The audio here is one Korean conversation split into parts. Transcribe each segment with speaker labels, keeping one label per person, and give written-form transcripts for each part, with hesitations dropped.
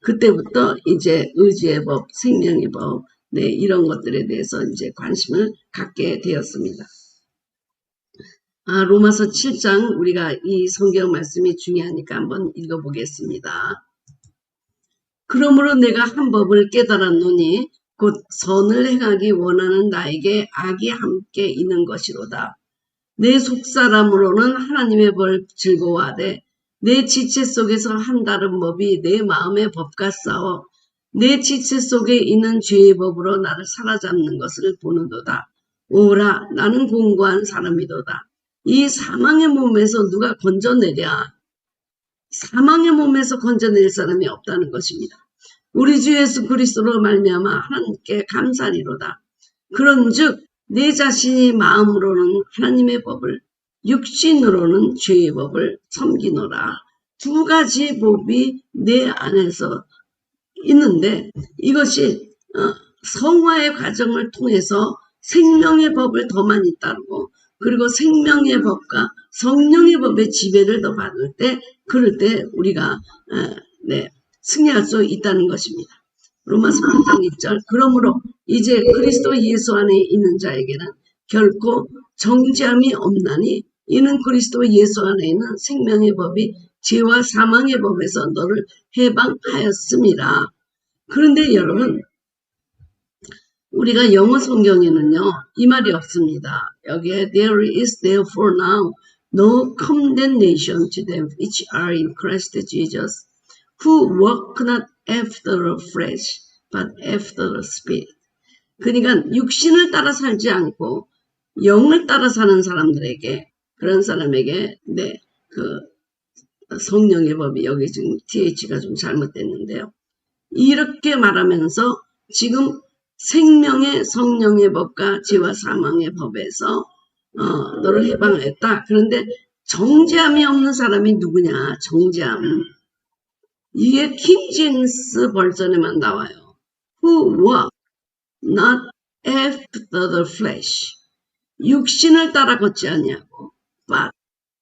Speaker 1: 그때부터 이제 의지의 법, 생명의 법, 네, 이런 것들에 대해서 이제 관심을 갖게 되었습니다. 로마서 7장 우리가 이 성경 말씀이 중요하니까 한번 읽어보겠습니다. 그러므로 내가 한 법을 깨달았노니 곧 선을 행하기 원하는 나에게 악이 함께 있는 것이로다. 내 속사람으로는 하나님의 벌 즐거워하되 내 지체 속에서 한 다른 법이 내 마음의 법과 싸워 내 지체 속에 있는 죄의 법으로 나를 사로잡는 것을 보는도다. 오라 나는 공고한 사람이도다. 이 사망의 몸에서 누가 건져내랴. 사망의 몸에서 건져낼 사람이 없다는 것입니다. 우리 주 예수 그리스도로 말미암아 하나님께 감사리로다. 그런즉 내 자신이 마음으로는 하나님의 법을 육신으로는 죄의 법을 섬기노라. 두 가지 법이 내 안에서 있는데 이것이 성화의 과정을 통해서 생명의 법을 더 많이 따르고 그리고 생명의 법과 성령의 법의 지배를 더 받을 때 그럴 때 우리가 승리할 수 있다는 것입니다. 로마서 8장 1절 그러므로 이제 그리스도 예수 안에 있는 자에게는 결코 정죄함이 없나니 이는 그리스도 예수 안에 있는 생명의 법이 죄와 사망의 법에서 너를 해방하였습니다. 그런데 여러분 우리가 영어 성경에는요 이 말이 없습니다. 여기에 there is therefore now no condemnation to them which are in Christ Jesus who walk not after the flesh but after the spirit. 그러니까 육신을 따라 살지 않고 영을 따라 사는 사람들에게 그런 사람에게 그 성령의 법이 여기 지금 TH가 좀 잘못됐는데요. 이렇게 말하면서 지금 생명의 성령의 법과 죄와 사망의 법에서 너를 해방했다. 그런데 정죄함이 없는 사람이 누구냐? 정죄함. 이게 킹제임스 버전에만 나와요. Who walk not after the flesh. 육신을 따라 걷지 않냐고. But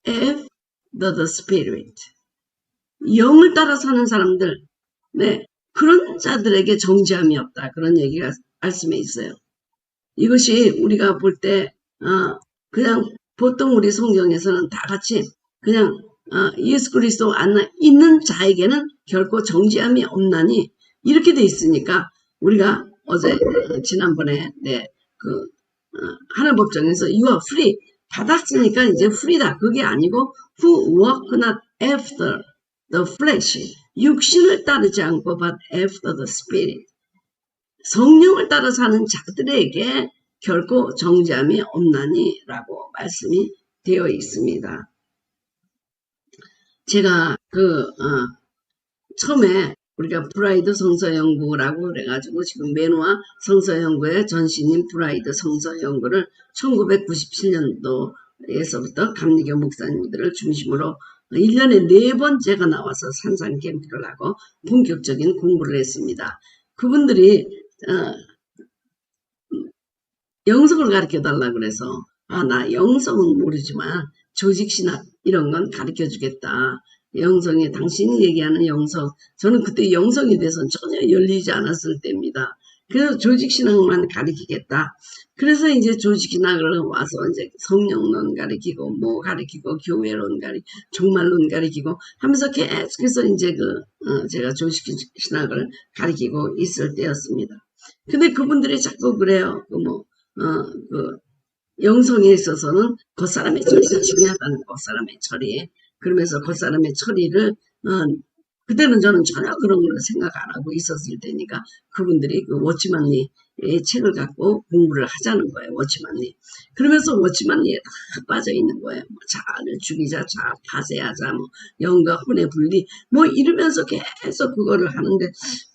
Speaker 1: after the spirit. 영을 따라 사는 사람들. 네. 그런 자들에게 정죄함이 없다. 그런 얘기가 말씀에 있어요. 이것이 우리가 볼 때 그냥 보통 우리 성경에서는 다 같이 그냥 예수 그리스도 안에 있는 자에게는 결코 정죄함이 없나니 이렇게 돼 있으니까 우리가 어제 지난번에 하늘 법정에서 you are free 받았으니까 이제 free다. 그게 아니고 who walk not after the flesh 육신을 따르지 않고 but after the spirit 성령을 따라 사는 자들에게 결코 정죄함이 없나니 라고 말씀이 되어 있습니다. 제가 처음에 우리가 브라이드 성서연구라고 그래가지고 지금 매노아 성서연구의 전신인 브라이드 성서연구를 1997년도에서부터 감리교 목사님들을 중심으로 1년에 4번째가 나와서 산상 캠프를 하고 본격적인 공부를 했습니다. 그분들이 영성을 가르쳐달라 그래서 나 영성은 모르지만 조직신학 이런 건 가르쳐주겠다. 영성에 당신이 얘기하는 영성 저는 그때 영성에 대해서는 전혀 열리지 않았을 때입니다. 그래서 조직신학만 가르치겠다. 그래서 이제 조직신학을 와서 이제 성령론 가르치고 가르치고 교회론 가르치고 종말론 가르치고 하면서 계속해서 이제 제가 조직신학을 가르치고 있을 때였습니다. 근데 그분들이 자꾸 그래요. 영성에 있어서는 겉사람의 처리가 중요하다는 겉사람의 처리. 그러면서 겉사람의 처리를 그때는 저는 전혀 그런 걸 생각 안 하고 있었을 때니까 그분들이 그 워치만리의 책을 갖고 공부를 하자는 거예요. 워치만리. 그러면서 워치만리에 다 빠져 있는 거예요. 자아를 죽이자, 자아 파쇄하자, 영과 혼의 분리, 이러면서 계속 그거를 하는데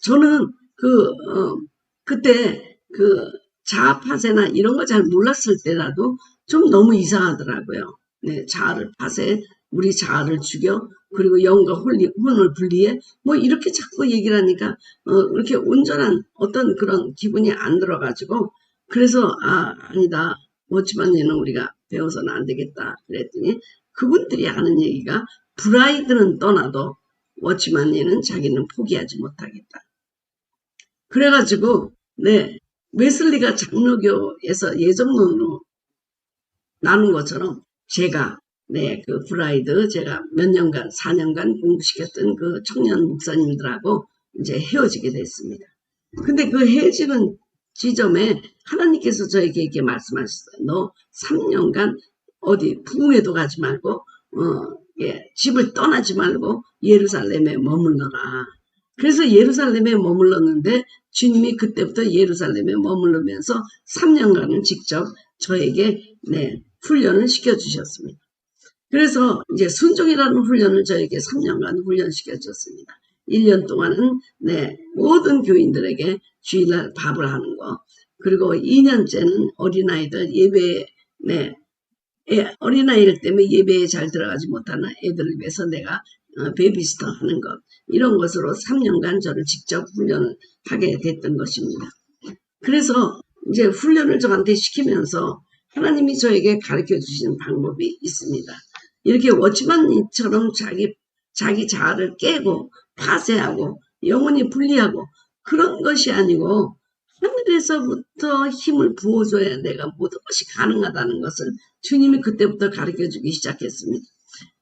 Speaker 1: 저는 그때 자아 파쇄나 이런 거 잘 몰랐을 때라도 좀 너무 이상하더라고요. 네, 자아를 파쇄, 우리 자아를 죽여, 그리고 영과 혼을 분리해, 이렇게 자꾸 얘기를 하니까, 이렇게 온전한 어떤 그런 기분이 안 들어가지고, 그래서, 아니다. 워치만리는 우리가 배워서는 안 되겠다. 그랬더니, 그분들이 하는 얘기가, 브라이드는 떠나도, 워치만이는 자기는 포기하지 못하겠다. 그래가지고 네 웨슬리가 장로교에서 예정론으로 나눈 것처럼 제가 네 그 브라이드 제가 몇 년간 4년간 공부시켰던 그 청년 목사님들하고 이제 헤어지게 됐습니다. 근데 그 헤어지는 지점에 하나님께서 저에게 이렇게 말씀하셨어요. 너 3년간 어디 부흥회도 가지 말고 집을 떠나지 말고 예루살렘에 머물러라. 그래서 예루살렘에 머물렀는데 주님이 그때부터 예루살렘에 머물르면서 3년간은 직접 저에게 훈련을 시켜주셨습니다. 그래서 이제 순종이라는 훈련을 저에게 3년간 훈련시켜 줬습니다. 1년 동안은 모든 교인들에게 주일날 밥을 하는 거, 그리고 2년째는 어린아이들 예배에 어린아이들 때문에 예배에 잘 들어가지 못하는 애들을 위해서 내가 베이비시터 하는 것, 이런 것으로 3년간 저를 직접 훈련을 하게 됐던 것입니다. 그래서 이제 훈련을 저한테 시키면서 하나님이 저에게 가르쳐 주시는 방법이 있습니다. 이렇게 워치만처럼 자기 자아를 깨고 파쇄하고 영혼이 분리하고 그런 것이 아니고 하늘에서부터 힘을 부어줘야 내가 모든 것이 가능하다는 것을 주님이 그때부터 가르쳐주기 시작했습니다.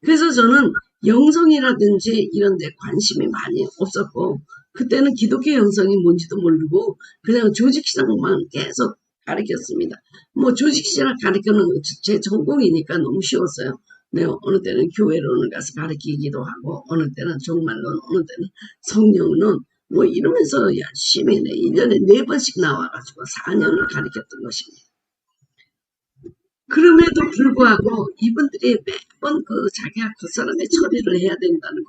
Speaker 1: 그래서 저는 영성이라든지 이런 데 관심이 많이 없었고 그때는 기독교 영성이 뭔지도 모르고 그냥 조직신학만 계속 가르쳤습니다. 뭐 조직신학 가르치는 제 전공이니까 너무 쉬웠어요. 어느 때는 교회론을 가서 가르치기도 하고 어느 때는 종말론, 어느 때는 성령론 뭐 이러면서 열심히 1년에 4번씩 나와가지고 4년을 가르쳤던 것입니다. 그럼에도 불구하고 이분들이 매번 자기가 겉사람의 처리를 해야 된다는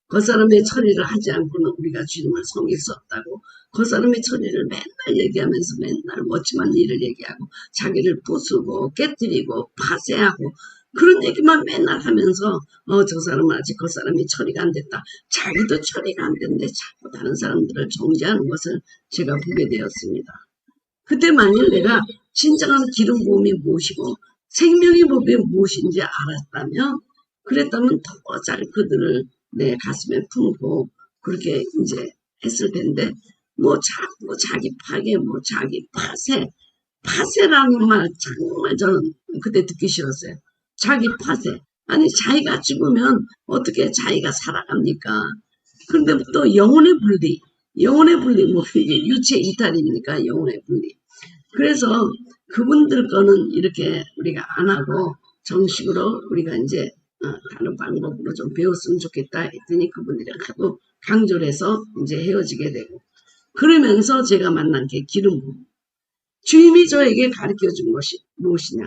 Speaker 1: 겉사람의 처리를 하지 않고는 우리가 주님을 섬길 수 없다고 겉사람의 처리를 맨날 얘기하면서 맨날 멋지만 일을 얘기하고 자기를 부수고 깨뜨리고 파쇄하고 그런 얘기만 맨날 하면서 저 사람은 아직 겉사람이 처리가 안 됐다. 자기도 처리가 안 됐는데 자꾸 다른 사람들을 정죄하는 것을 제가 보게 되었습니다. 그때 만일 내가 진정한 기름 부음이 무엇이고 생명의 법이 무엇인지 알았다면 그랬다면 더 잘 그들을 내 가슴에 품고 그렇게 이제 했을 텐데 뭐 자꾸 자기 파괴 뭐 자기 파쇄라는 말 정말 저는 그때 듣기 싫었어요. 자기 파쇄 아니 자기가 죽으면 어떻게 자기가 살아갑니까? 그런데 또 영혼의 분리 뭐 이게 유체 이탈입니까? 영혼의 분리. 그래서 그분들 거는 이렇게 우리가 안 하고 정식으로 우리가 이제 다른 방법으로 좀 배웠으면 좋겠다 했더니 그분들이 하도 강조를 해서 이제 헤어지게 되고 그러면서 제가 만난 게 기름 부음. 주님이 저에게 가르쳐 준 것이 무엇이냐.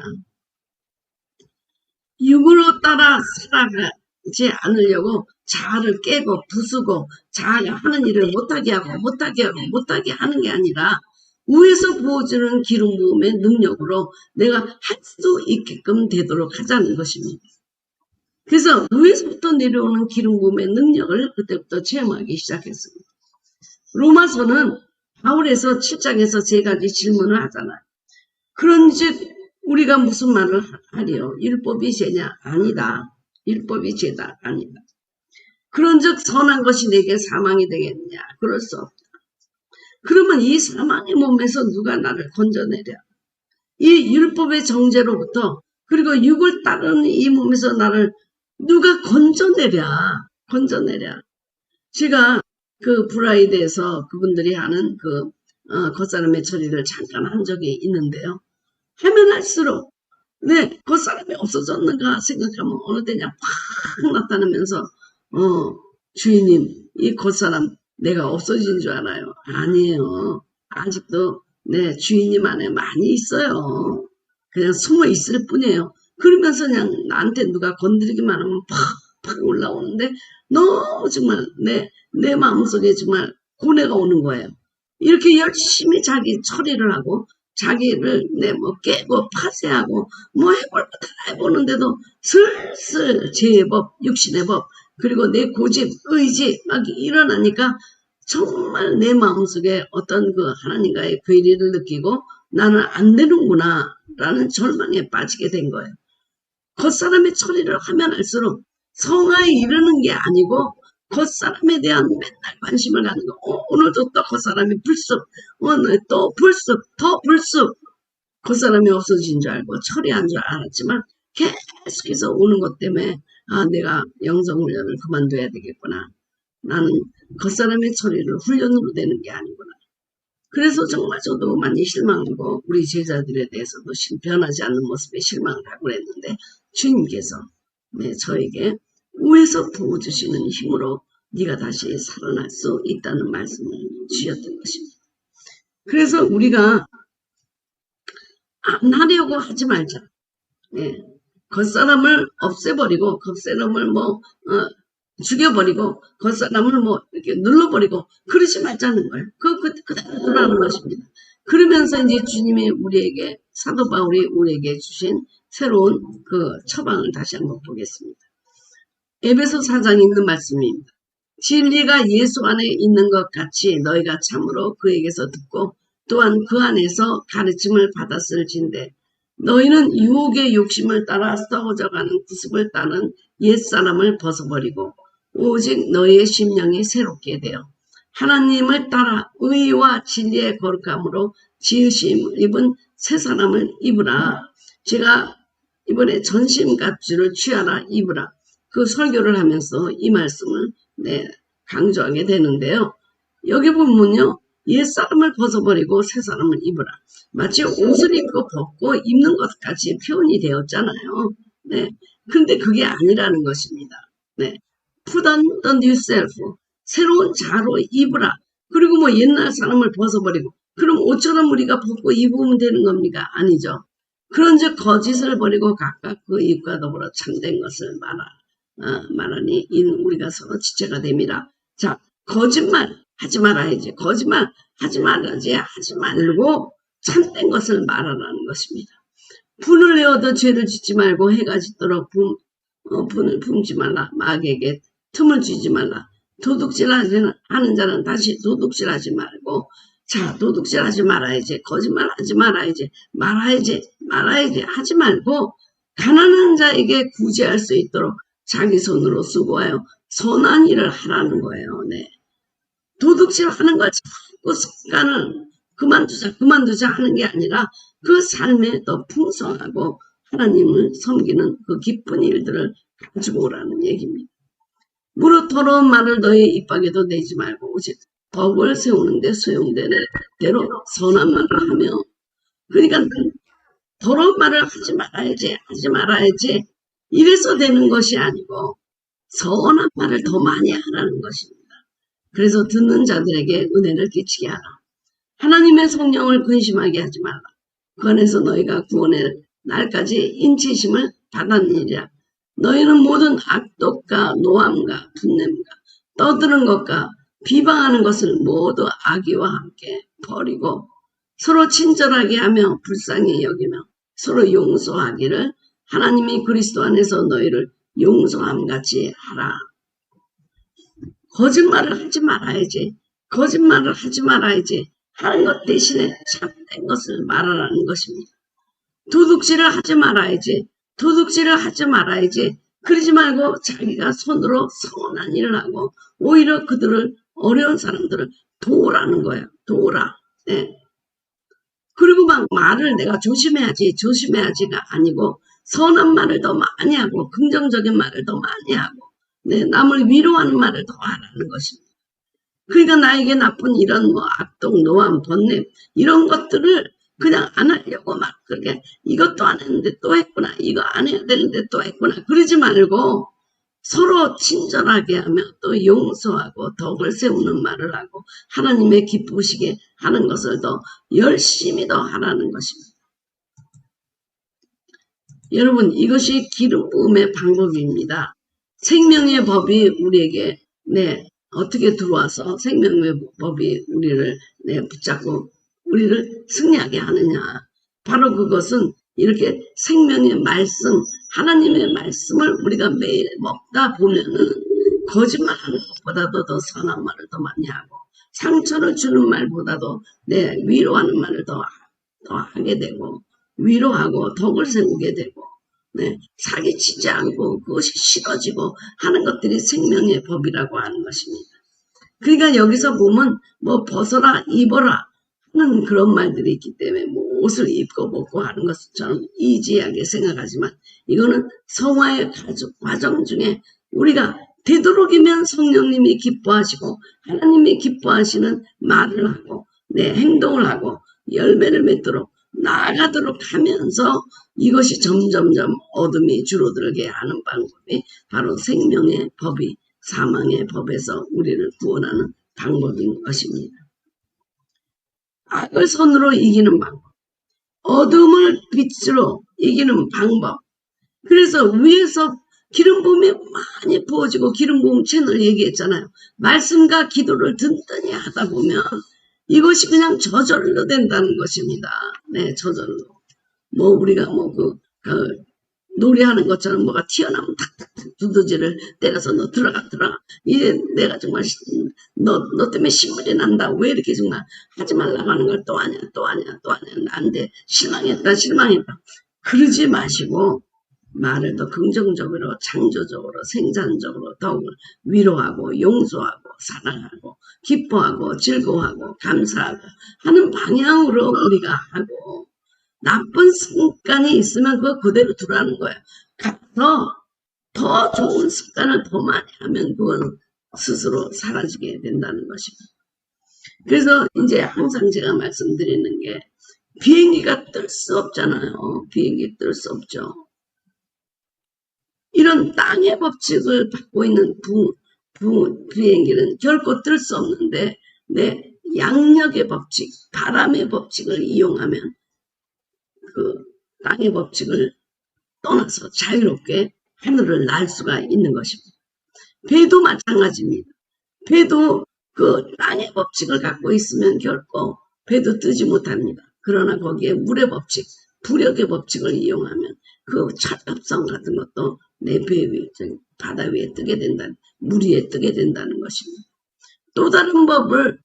Speaker 1: 육으로 따라 살아가지 않으려고 자아를 깨고 부수고 자아가 하는 일을 못하게 하는 게 아니라 위에서 부어주는 기름 부음의 능력으로 내가 할 수 있게끔 되도록 하자는 것입니다. 그래서 위에서부터 내려오는 기름 부음의 능력을 그때부터 체험하기 시작했습니다. 로마서는 바울에서 7장에서 3가지 질문을 하잖아요. 그런즉 우리가 무슨 말을 하리요? 율법이 죄냐? 아니다. 율법이 죄다. 아니다. 그런즉 선한 것이 내게 사망이 되겠느냐? 그럴 수 없다. 그러면 이 사망의 몸에서 누가 나를 건져내랴? 이 율법의 정죄로부터 그리고 육을 따르는 이 몸에서 나를 누가 건져내랴? 제가 그 브라이드에서 그분들이 하는 겉사람의 처리를 잠깐 한 적이 있는데요. 하면 할수록 겉사람이 없어졌는가 생각하면 어느 때냐 팍 나타나면서 주인님 이 겉사람 내가 없어진 줄 알아요. 아니에요. 아직도 주인님 안에 많이 있어요. 그냥 숨어 있을 뿐이에요. 그러면서 그냥 나한테 누가 건드리기만 하면 팍 올라오는데 너무 정말 내 마음속에 정말 고뇌가 오는 거예요. 이렇게 열심히 자기 처리를 하고 자기를 깨고 파쇄하고 뭐 해볼 거 다 해보는데도 슬슬 죄의 법, 육신의 법 그리고 내 고집, 의지 막 일어나니까 정말 내 마음속에 어떤 하나님과의 괴리를 느끼고 나는 안 되는구나 라는 절망에 빠지게 된 거예요. 겉사람의 처리를 하면 할수록 성화에 이르는 게 아니고 겉사람에 대한 맨날 관심을 갖는 거. 오늘도 또 겉사람이 불쑥, 오늘 또 불쑥, 더 불쑥 겉사람이 없어진 줄 알고 처리한 줄 알았지만 계속해서 오는 것 때문에 내가 영성훈련을 그만둬야 되겠구나. 나는 겉사람의 처리를 훈련으로 되는 게 아니구나. 그래서 정말 저도 많이 실망하고 우리 제자들에 대해서도 변하지 않는 모습에 실망을 하고 그랬는데 주님께서 저에게 위에서 부어주시는 힘으로 네가 다시 살아날 수 있다는 말씀을 주셨던 것입니다. 그래서 우리가 안 하려고 하지 말자. 겉사람을 없애버리고 겉사람을 죽여버리고 겉사람을 이렇게 눌러버리고 그러지 말자는 거예요. 그대로 돌아가는 것입니다. 그러면서 이제 주님이 우리에게 사도 바울이 우리에게 주신 새로운 그 처방을 다시 한번 보겠습니다. 에베소 4장에 있는 말씀입니다. 진리가 예수 안에 있는 것 같이 너희가 참으로 그에게서 듣고 또한 그 안에서 가르침을 받았을진데 너희는 유혹의 욕심을 따라 썩어져가는 구습을 따는 옛사람을 벗어버리고 오직 너희의 심령이 새롭게 되어 하나님을 따라 의와 진리의 거룩함으로 지으심을 입은 새 사람을 입으라. 제가 이번에 전심갑주를 취하라 입으라. 그 설교를 하면서 이 말씀을 강조하게 되는데요. 여기 보면요. 옛사람을 벗어버리고 새사람을 입으라. 마치 옷을 입고 벗고 입는 것 같이 표현이 되었잖아요. 근데 그게 아니라는 것입니다. Put on the new self. 새로운 자로 입으라. 그리고 옛날 사람을 벗어버리고 그럼 옷처럼 우리가 벗고 입으면 되는 겁니까? 아니죠. 그런즉 거짓을 버리고 각각 그 입과 더불어 참된 것을 말하니 이는 우리가 서로 지체가 됨이라. 자, 거짓말 하지 말아야지. 거짓말 하지 말아야지. 하지 말고 참된 것을 말하라는 것입니다. 분을 내어도 죄를 짓지 말고 해가 짓도록 분을 품지 말라. 마귀에게 틈을 주지 말라. 도둑질 하는 자는 다시 도둑질 하지 말고 자, 도둑질 하지 말아야지. 거짓말 하지 말아야지. 말아야지. 하지 말고 가난한 자에게 구제할 수 있도록 자기 손으로 수고하여 선한 일을 하라는 거예요. 도둑질 하는 걸 자꾸 습관을 그만두자 하는 게 아니라 그 삶에 더 풍성하고 하나님을 섬기는 그 기쁜 일들을 가지고 오라는 얘기입니다. 무릇 더러운 말을 너의 입밖에도 내지 말고 오직 덕을 세우는데 소용되는 대로 선한 말을 하며 그러니까 더러운 말을 하지 말아야지 이래서 되는 것이 아니고 선한 말을 더 많이 하라는 것입니다. 그래서 듣는 자들에게 은혜를 끼치게 하라. 하나님의 성령을 근심하게 하지 말라. 그 안에서 너희가 구원의 날까지 인치심을 받았느니라. 너희는 모든 악독과 노함과 분냄과 떠드는 것과 비방하는 것을 모두 악의와 함께 버리고 서로 친절하게 하며 불쌍히 여기며 서로 용서하기를 하나님이 그리스도 안에서 너희를 용서함같이 하라. 거짓말을 하지 말아야지. 하는 것 대신에 참된 것을 말하라는 것입니다. 도둑질을 하지 말아야지. 그러지 말고 자기가 손으로 선한 일을 하고 오히려 그들을 어려운 사람들을 도우라는 거예요. 도우라. 그리고 막 말을 내가 조심해야지가 아니고 선한 말을 더 많이 하고 긍정적인 말을 더 많이 하고 남을 위로하는 말을 더 하라는 것입니다. 그러니까 나에게 나쁜 이런 악독, 노함, 번냄 이런 것들을 그냥 안 하려고 막 그렇게 이것도 안 했는데 또 했구나. 이거 안 해야 되는데 또 했구나. 그러지 말고 서로 친절하게 하며 또 용서하고 덕을 세우는 말을 하고 하나님의 기쁘시게 하는 것을 더 열심히 더 하라는 것입니다. 여러분 이것이 기름 부음의 방법입니다. 생명의 법이 우리에게 어떻게 들어와서 생명의 법이 우리를 붙잡고 우리를 승리하게 하느냐. 바로 그것은 이렇게 생명의 말씀, 하나님의 말씀을 우리가 매일 먹다 보면은 거짓말하는 것보다도 더 선한 말을 더 많이 하고 상처를 주는 말보다도 위로하는 말을 더 하게 되고 위로하고 덕을 세우게 되고 네, 사기치지 않고 그것이 싫어지고 하는 것들이 생명의 법이라고 하는 것입니다. 그러니까 여기서 보면 뭐 벗어라 입어라 하는 그런 말들이 있기 때문에 뭐 옷을 입고 벗고 하는 것처럼 이지하게 생각하지만 이거는 성화의 과정 중에 우리가 되도록이면 성령님이 기뻐하시고 하나님이 기뻐하시는 말을 하고 내 행동을 하고 열매를 맺도록 나아가도록 하면서 이것이 점점점 어둠이 줄어들게 하는 방법이 바로 생명의 법이 사망의 법에서 우리를 구원하는 방법인 것입니다. 악을 선으로 이기는 방법, 어둠을 빛으로 이기는 방법. 그래서 위에서 기름 부음이 많이 부어지고 기름 부음 채널 얘기했잖아요. 말씀과 기도를 든든히 하다 보면 이것이 그냥 저절로 된다는 것입니다. 네, 저절로. 뭐 우리가 뭐 노래하는 것처럼 뭐가 튀어나오면 탁탁탁 두더지를 때려서 너 들어가. 이제 내가 정말 너 때문에 신물이 난다. 왜 이렇게 정말 하지 말라고 하는 걸 또 하냐. 안 돼. 실망했다. 그러지 마시고 말을 더 긍정적으로 창조적으로 생산적으로 더욱 위로하고 용서하고 사랑하고 기뻐하고 즐거워하고 감사하고 하는 방향으로 우리가 하고 나쁜 습관이 있으면 그거 그대로 두라는 거예요. 가서 더 좋은 습관을 더 많이 하면 그건 스스로 사라지게 된다는 것입니다. 그래서 이제 항상 제가 말씀드리는 게 비행기가 뜰 수 없잖아요. 비행기 뜰 수 없죠. 이런 땅의 법칙을 받고 있는 비행기는 결코 뜰 수 없는데 내 양력의 법칙, 바람의 법칙을 이용하면 그 땅의 법칙을 떠나서 자유롭게 하늘을 날 수가 있는 것입니다. 배도 마찬가지입니다. 배도 그 땅의 법칙을 갖고 있으면 결코 배도 뜨지 못합니다. 그러나 거기에 물의 법칙, 부력의 법칙을 이용하면 그 철합성 같은 것도 내 배 위에, 바다 위에 뜨게 된다는, 물 위에 뜨게 된다는 것입니다. 또 다른 법을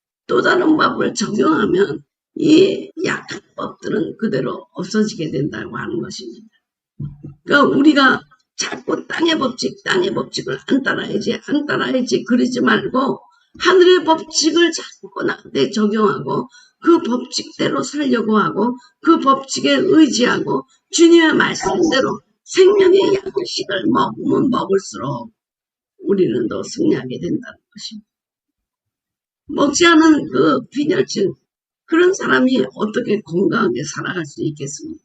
Speaker 1: 적용하면 이 약한 법들은 그대로 없어지게 된다고 하는 것입니다. 그러니까 우리가 자꾸 땅의 법칙을 안 따라야지 그러지 말고 하늘의 법칙을 자꾸 나한테 적용하고 그 법칙대로 살려고 하고 그 법칙에 의지하고 주님의 말씀대로 생명의 양식을 먹으면 먹을수록 우리는 더 승리하게 된다는 것입니다. 먹지 않은 그 빈혈증 그런 사람이 어떻게 건강하게 살아갈 수 있겠습니까?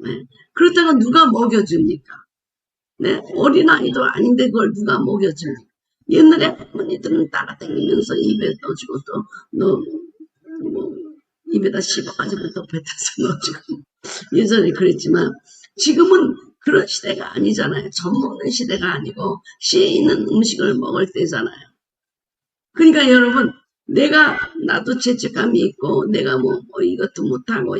Speaker 1: 네. 그렇다고 누가 먹여줍니까? 네. 어린아이도 아닌데 그걸 누가 먹여줍니까? 옛날에 할머니들은 따라다니면서 입에 넣어주고 또 뭐 입에다 씹어가지고 또 뱉어서 넣어주고 예전에 그랬지만 지금은 그런 시대가 아니잖아요. 젖 먹는 시대가 아니고 씨에 있는 음식을 먹을 때잖아요. 그러니까 여러분 나도 죄책감이 있고 내가 뭐 이것도 못하고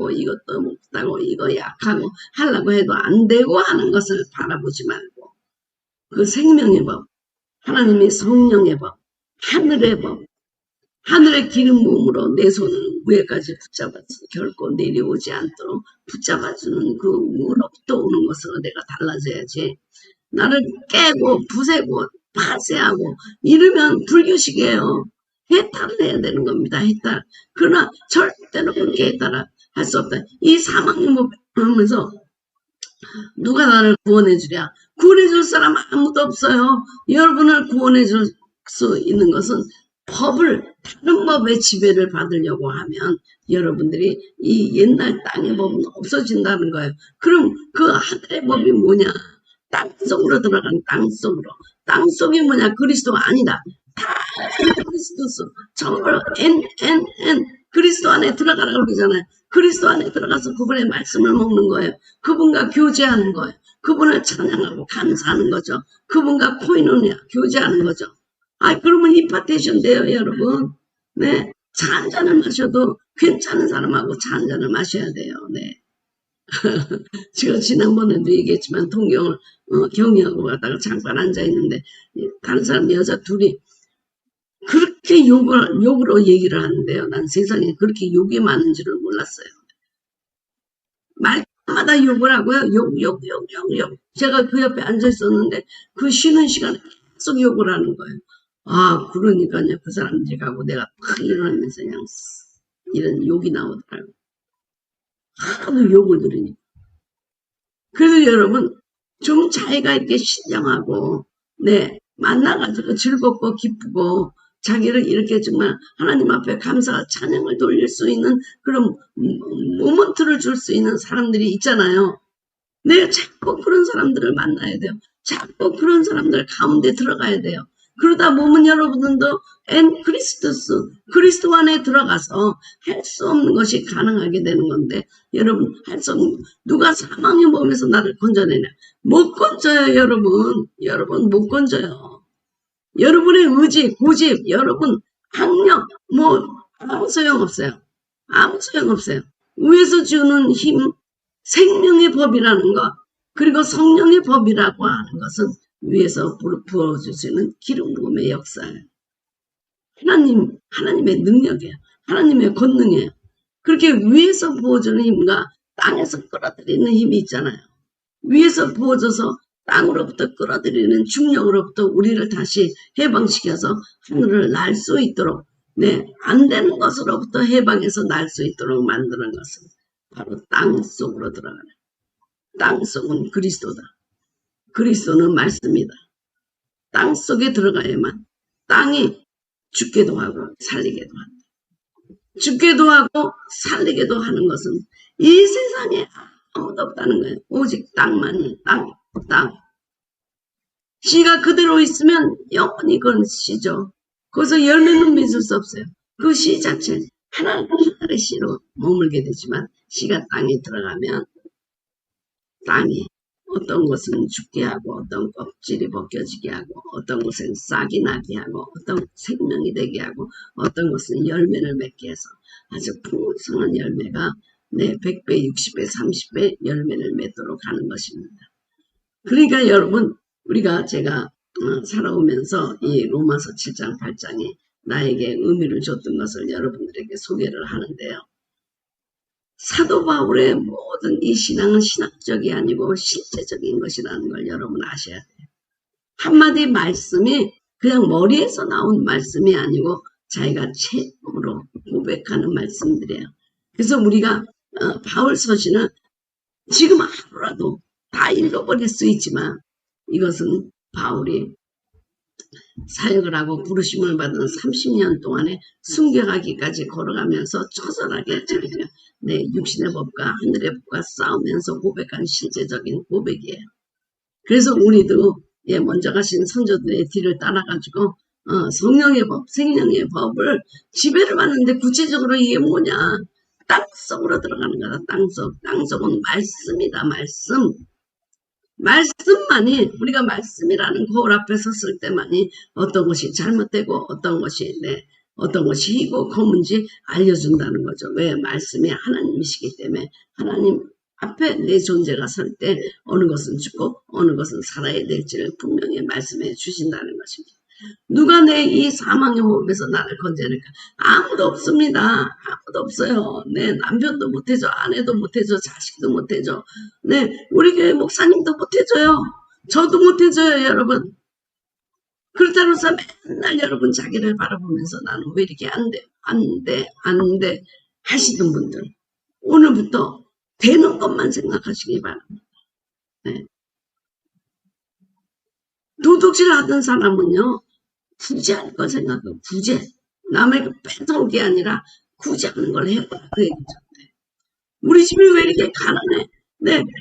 Speaker 1: 이거 약하고 하려고 해도 안 되고 하는 것을 바라보지 말고 그 생명의 법, 하나님의 성령의 법, 하늘의 법, 하늘의 기름 부음으로 내 손을 위에까지 붙잡아서 결코 내려오지 않도록 붙잡아주는 그 위로부터 오는 것으로 내가 달라져야지. 나를 깨고 부세고 파쇄하고 이러면 불교식이에요. 해탈을 해야 되는 겁니다. 해탈. 그러나 절대로 그렇게 해탈을 할 수 없다. 이 사망의 법을 하면서 누가 나를 구원해 주랴? 구원해 줄 사람 아무도 없어요. 여러분을 구원해 줄 수 있는 것은 다른 법의 지배를 받으려고 하면 여러분들이 이 옛날 땅의 법은 없어진다는 거예요. 그럼 그 하늘의 법이 뭐냐? 땅속으로 들어간 땅속으로. 땅속이 뭐냐? 그리스도가 아니다. 다 그리스도서. 정말 그리스도 안에 들어가라고 그러잖아요. 그리스도 안에 들어가서 그분의 말씀을 먹는 거예요. 그분과 교제하는 거예요. 그분을 찬양하고 감사하는 거죠. 그분과 코이노니아 교제하는 거죠. 그러면 임파테이션 돼요, 여러분. 네. 차 한 잔을 마셔도 괜찮은 사람하고 차 한 잔을 마셔야 돼요. 네. 제가 지난번에도 얘기했지만 경영하고 가다가 잠깐 앉아있는데 다른 사람 여자 둘이 그렇게 욕으로 얘기를 하는데요. 난 세상에 그렇게 욕이 많은 줄을 몰랐어요. 말만 때마다 욕을 하고요. 욕. 제가 그 옆에 앉아 있었는데 그 쉬는 시간에 계속 욕을 하는 거예요. 아, 그러니까요. 그 사람들이 가고 내가 팍 일어나면서 그냥 이런 욕이 나오더라고요. 하도 욕을 들으니까. 그래서 여러분, 좀 자기가 이렇게 신령하고, 네, 만나가지고 즐겁고 기쁘고, 자기를 이렇게 정말 하나님 앞에 감사와 찬양을 돌릴 수 있는 그런 모먼트를 줄 수 있는 사람들이 있잖아요. 내가 자꾸 그런 사람들을 만나야 돼요. 자꾸 그런 사람들 가운데 들어가야 돼요. 그러다 보면 여러분들도 그리스도 안에 들어가서 할 수 없는 것이 가능하게 되는 건데, 여러분, 할 수 없는, 누가 사망의 몸에서 나를 건져내냐? 못 건져요, 여러분. 여러분, 못 건져요. 여러분의 의지, 고집, 여러분, 학력, 아무 소용없어요. 아무 소용없어요. 위에서 주는 힘, 생명의 법이라는 것, 그리고 성령의 법이라고 하는 것은 위에서 부어주시는 기름 부음의 역사예요. 하나님의 능력이에요. 하나님의 권능이에요. 그렇게 위에서 부어주는 힘과 땅에서 끌어들이는 힘이 있잖아요. 위에서 부어져서 땅으로부터 끌어들이는 중력으로부터 우리를 다시 해방시켜서 하늘을 날 수 있도록, 네, 안 되는 것으로부터 해방해서 날 수 있도록 만드는 것은 바로 땅 속으로 들어가는. 땅 속은 그리스도다. 그리스도는 말씀이다. 땅 속에 들어가야만 땅이 죽게도 하고 살리게도 한다. 죽게도 하고 살리게도 하는 것은 이 세상에 아무도 없다는 거예요. 오직 땅만이 땅. 씨가 그대로 있으면 영원히 그건 씨죠. 거기서 열매는 맺을 수 없어요. 그 씨 자체 하나의 씨로 머물게 되지만 씨가 땅에 들어가면 땅이 어떤 것은 죽게 하고 어떤 껍질이 벗겨지게 하고 어떤 것은 싹이 나게 하고 어떤 생명이 되게 하고 어떤 것은 열매를 맺게 해서 아주 풍성한 열매가 100배, 60배, 30배 열매를 맺도록 하는 것입니다. 그러니까 여러분, 제가 살아오면서 이 로마서 7장, 8장이 나에게 의미를 줬던 것을 여러분들에게 소개를 하는데요. 사도 바울의 모든 이 신앙은 신학적이 아니고 실제적인 것이라는 걸 여러분 아셔야 돼요. 한마디 말씀이 그냥 머리에서 나온 말씀이 아니고 자기가 체험으로 고백하는 말씀들이에요. 그래서 우리가 바울 서신은 지금 하루라도 다 읽어버릴 수 있지만 이것은 바울이 사역을 하고 부르심을 받은 30년 동안에 순교하기까지 걸어가면서 처절하게 자기가 육신의 법과 하늘의 법과 싸우면서 고백한 실제적인 고백이에요. 그래서 우리도 먼저 가신 선조들의 뒤를 따라가지고 성령의 법, 생명의 법을 지배를 받는데 구체적으로 이게 뭐냐? 땅속으로 들어가는 거다. 땅속. 땅속은 말씀이다. 말씀. 말씀만이 우리가 말씀이라는 거울 앞에 섰을 때만이 어떤 것이 잘못되고 어떤 것이 희고 검은지 알려준다는 거죠. 왜? 말씀이 하나님이시기 때문에 하나님 앞에 내 존재가 설 때 어느 것은 죽고 어느 것은 살아야 될지를 분명히 말씀해 주신다는 것입니다. 누가 내 이 사망의 몸에서 나를 건져낼까? 아무도 없습니다. 아무도 없어요. 남편도 못해줘, 아내도 못해줘, 자식도 못해줘. 우리 교회 목사님도 못해줘요. 저도 못해줘요, 여러분. 그렇다고 해서 맨날 여러분 자기를 바라보면서 나는 왜 이렇게 안 돼 하시는 분들, 오늘부터 되는 것만 생각하시기 바랍니다. 도둑질 하던 사람은요, 구제할 걸 생각해요. 구제. 남에게 뺏어올 게 아니라 구제하는 걸 해보라. 그 얘기죠. 우리 집이 왜 이렇게 가난해?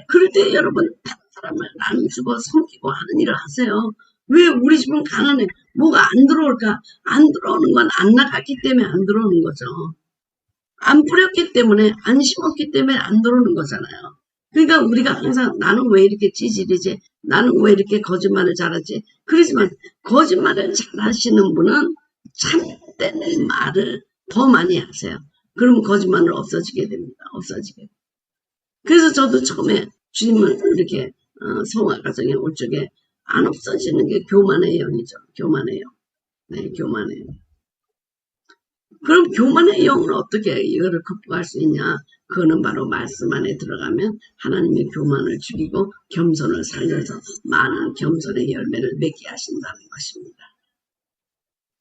Speaker 1: 그럴 때 여러분, 다른 사람을 나누고 섬기고 하는 일을 하세요. 왜 우리 집은 가난해? 뭐가 안 들어올까? 안 들어오는 건 안 나갔기 때문에 안 들어오는 거죠. 안 뿌렸기 때문에, 안 심었기 때문에 안 들어오는 거잖아요. 그러니까 우리가 항상 나는 왜 이렇게 찌질이지? 나는 왜 이렇게 거짓말을 잘하지? 그러지만 거짓말을 잘하시는 분은 참된 말을 더 많이 하세요. 그러면 거짓말은 없어지게 됩니다. 없어지게. 그래서 저도 처음에 주님을 이렇게 성화 가정에 올 적에 안 없어지는 게 교만의 영이죠. 교만의 영. 교만의 영. 그럼 교만의 영은 어떻게 이거를 극복할 수 있냐? 그거는 바로 말씀 안에 들어가면 하나님의 교만을 죽이고 겸손을 살려서 많은 겸손의 열매를 맺게 하신다는 것입니다.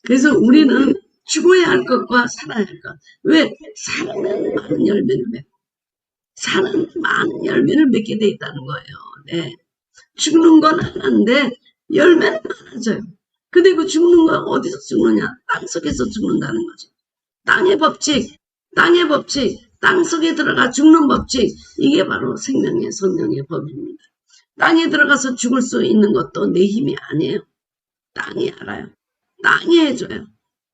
Speaker 1: 그래서 우리는 죽어야 할 것과 살아야 할 것. 왜? 살아는 많은 열매를 맺고 사는 많은 열매를 맺게 돼 있다는 거예요. 네. 죽는 건 하나인데 열매는 많아져요. 근데 그 죽는 건 어디서 죽느냐? 땅속에서 죽는다는 거죠. 땅의 법칙, 땅속에 들어가 죽는 법칙, 이게 바로 생명의 성령의 법입니다. 땅에 들어가서 죽을 수 있는 것도 내 힘이 아니에요. 땅이 알아요. 땅이 해줘요.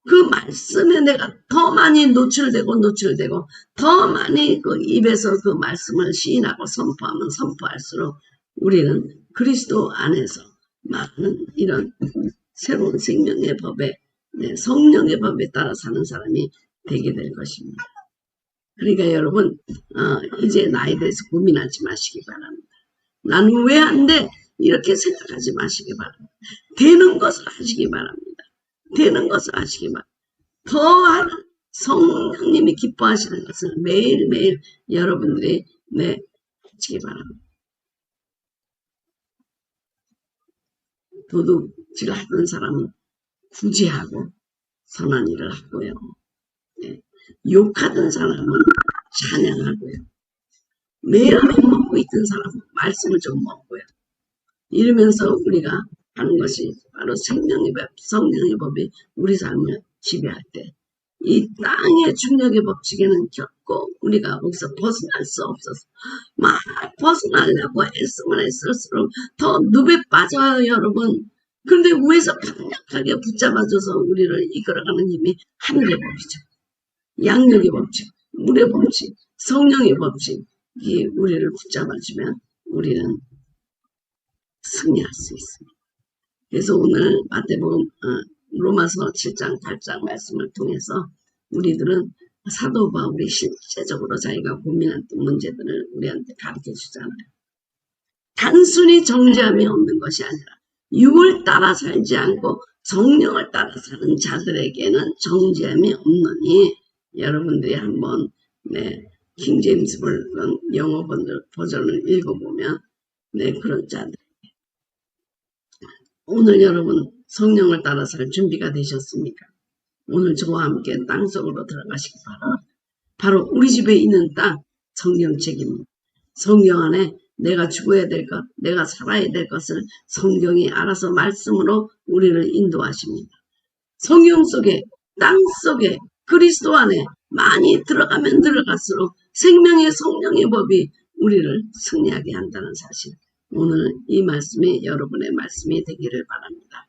Speaker 1: 그 말씀에 내가 더 많이 노출되고 더 많이 그 입에서 그 말씀을 시인하고 선포하면 선포할수록 우리는 그리스도 안에서 많은 이런 새로운 생명의 법에, 성령의 법에 따라 사는 사람이 되게 될 것입니다. 그러니까 여러분 이제 나에 대해서 고민하지 마시기 바랍니다. 나는 왜 안 돼? 이렇게 생각하지 마시기 바랍니다. 되는 것을 하시기 바랍니다. 되는 것을 하시기 바랍니다. 더하는 성령님이 기뻐하시는 것을 매일매일 여러분들이 하시기 바랍니다. 도둑질 하던 사람은 구제하고 선한 일을 하고요. 욕하던 사람은 찬양하고요. 매일 먹고 있던 사람은 말씀을 좀 먹고요. 이러면서 우리가 하는 것이 바로 생명의 법, 성령의 법이 우리 삶을 지배할 때 이 땅의 중력의 법칙에는 결코 우리가 거기서 벗어날 수 없어서 막 벗어나려고 애쓰면 애쓸수록 더 늪에 빠져요, 여러분. 그런데 위에서 강력하게 붙잡아줘서 우리를 이끌어가는 힘이 하늘의 법이죠. 양력의 법칙, 물의 법칙, 성령의 법칙이 우리를 붙잡아주면 우리는 승리할 수 있습니다. 그래서 오늘 마태복음 로마서 7장 8장 말씀을 통해서 우리들은 사도 바울이 실제적으로 자기가 고민한 문제들을 우리한테 가르쳐 주잖아요. 단순히 정죄함이 없는 것이 아니라 육을 따라 살지 않고 성령을 따라 사는 자들에게는 정죄함이 없느니 여러분들이 한번 킹제임스 영어 버전을 읽어보면 그런 자들 오늘 여러분 성령을 따라 살 준비가 되셨습니까? 오늘 저와 함께 땅속으로 들어가시기 바랍니다. 바로 우리 집에 있는 땅 성령 책임입니다. 성경 안에 내가 죽어야 될 것, 내가 살아야 될 것을 성경이 알아서 말씀으로 우리를 인도하십니다. 성경 속에, 땅 속에, 그리스도 안에 많이 들어가면 들어갈수록 생명의 성령의 법이 우리를 승리하게 한다는 사실. 오늘 이 말씀이 여러분의 말씀이 되기를 바랍니다.